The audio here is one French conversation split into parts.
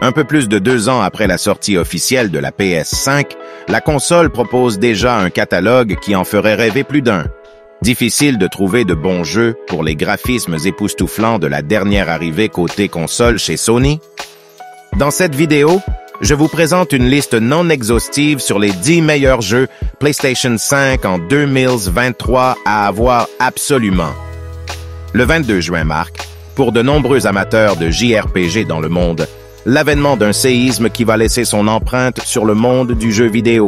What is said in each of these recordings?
Un peu plus de 2 ans après la sortie officielle de la PS5, la console propose déjà un catalogue qui en ferait rêver plus d'un. Difficile de trouver de bons jeux pour les graphismes époustouflants de la dernière arrivée côté console chez Sony? Dans cette vidéo, je vous présente une liste non exhaustive sur les 10 meilleurs jeux PlayStation 5 en 2023 à avoir absolument. Le 22 juin marque, pour de nombreux amateurs de JRPG dans le monde, l'avènement d'un séisme qui va laisser son empreinte sur le monde du jeu vidéo.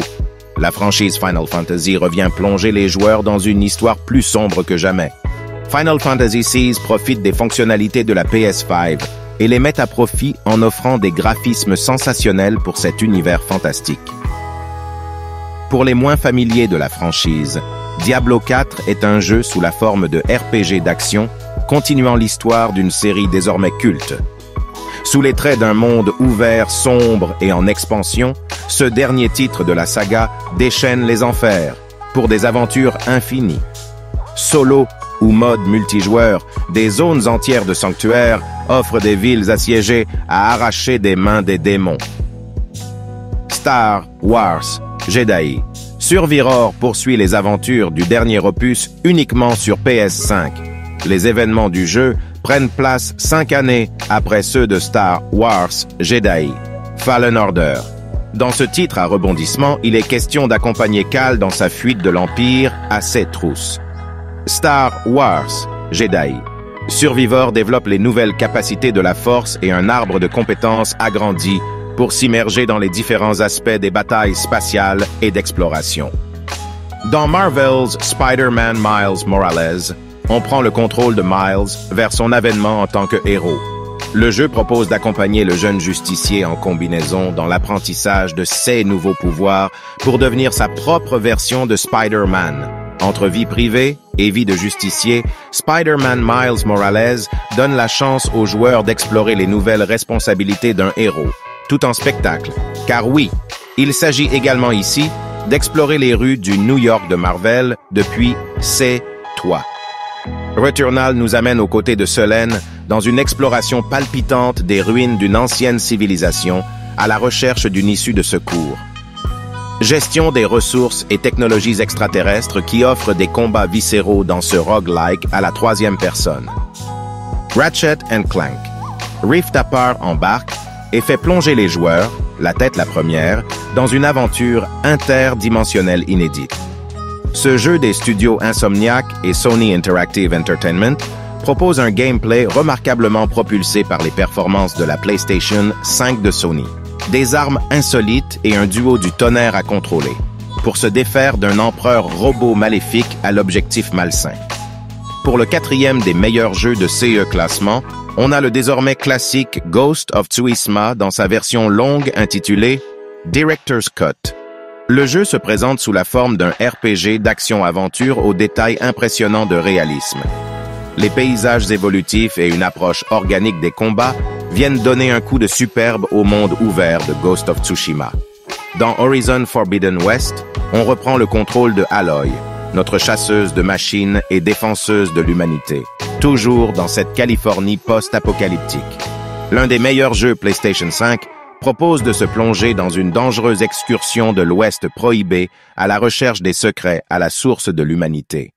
La franchise Final Fantasy revient plonger les joueurs dans une histoire plus sombre que jamais. Final Fantasy VI profite des fonctionnalités de la PS5 et les met à profit en offrant des graphismes sensationnels pour cet univers fantastique. Pour les moins familiers de la franchise, Diablo 4 est un jeu sous la forme de RPG d'action, continuant l'histoire d'une série désormais culte. Sous les traits d'un monde ouvert, sombre et en expansion, ce dernier titre de la saga déchaîne les enfers pour des aventures infinies. Solo ou mode multijoueur, des zones entières de sanctuaires offrent des villes assiégées à arracher des mains des démons. Star Wars Jedi Survivor poursuit les aventures du dernier opus uniquement sur PS5. Les événements du jeu prennent place 5 années après ceux de Star Wars Jedi Fallen Order. Dans ce titre à rebondissement, il est question d'accompagner Cal dans sa fuite de l'Empire à ses trousses. Star Wars Jedi Survivor développe les nouvelles capacités de la Force et un arbre de compétences agrandi pour s'immerger dans les différents aspects des batailles spatiales et d'exploration. Dans Marvel's Spider-Man Miles Morales, on prend le contrôle de Miles vers son avènement en tant que héros. Le jeu propose d'accompagner le jeune justicier en combinaison dans l'apprentissage de ses nouveaux pouvoirs pour devenir sa propre version de Spider-Man. Entre vie privée et vie de justicier, Spider-Man Miles Morales donne la chance aux joueurs d'explorer les nouvelles responsabilités d'un héros, tout en spectacle. Car oui, il s'agit également ici d'explorer les rues du New York de Marvel depuis ses toits. Returnal nous amène aux côtés de Selene dans une exploration palpitante des ruines d'une ancienne civilisation à la recherche d'une issue de secours. Gestion des ressources et technologies extraterrestres qui offrent des combats viscéraux dans ce roguelike à la 3e personne. Ratchet & Clank Rift Apart embarque et fait plonger les joueurs, la tête la première, dans une aventure interdimensionnelle inédite. Ce jeu des studios Insomniac et Sony Interactive Entertainment propose un gameplay remarquablement propulsé par les performances de la PlayStation 5 de Sony. Des armes insolites et un duo du tonnerre à contrôler, pour se défaire d'un empereur robot maléfique à l'objectif malsain. Pour le 4e des meilleurs jeux de CE classement, on a le désormais classique Ghost of Tsushima dans sa version longue intitulée Director's Cut. Le jeu se présente sous la forme d'un RPG d'action-aventure aux détails impressionnants de réalisme. Les paysages évolutifs et une approche organique des combats viennent donner un coup de superbe au monde ouvert de Ghost of Tsushima. Dans Horizon Forbidden West, on reprend le contrôle de Aloy, notre chasseuse de machines et défenseuse de l'humanité, toujours dans cette Californie post-apocalyptique. L'un des meilleurs jeux PlayStation 5 propose de se plonger dans une dangereuse excursion de l'Ouest prohibé à la recherche des secrets à la source de l'humanité.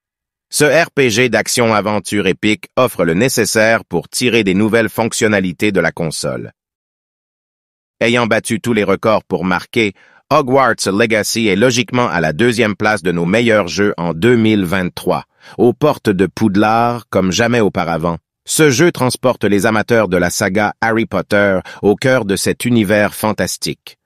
Ce RPG d'action-aventure épique offre le nécessaire pour tirer des nouvelles fonctionnalités de la console. Ayant battu tous les records pour marquer, Hogwarts Legacy est logiquement à la 2e place de nos meilleurs jeux en 2023, aux portes de Poudlard comme jamais auparavant. Ce jeu transporte les amateurs de la saga Harry Potter au cœur de cet univers fantastique.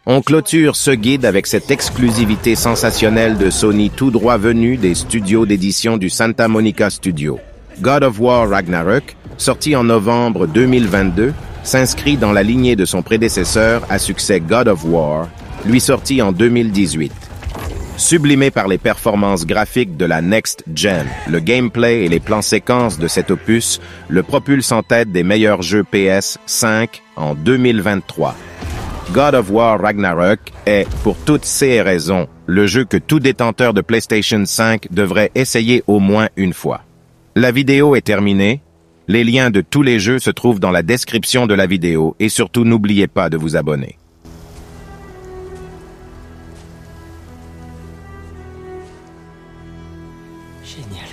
On clôture ce guide avec cette exclusivité sensationnelle de Sony tout droit venue des studios d'édition du Santa Monica Studio. God of War Ragnarok, sorti en novembre 2022, s'inscrit dans la lignée de son prédécesseur à succès God of War, lui sorti en 2018. Sublimé par les performances graphiques de la Next Gen, le gameplay et les plans séquences de cet opus le propulsent en tête des meilleurs jeux PS5 en 2023. God of War Ragnarok est, pour toutes ces raisons, le jeu que tout détenteur de PlayStation 5 devrait essayer au moins une fois. La vidéo est terminée. Les liens de tous les jeux se trouvent dans la description de la vidéo et surtout n'oubliez pas de vous abonner. Génial.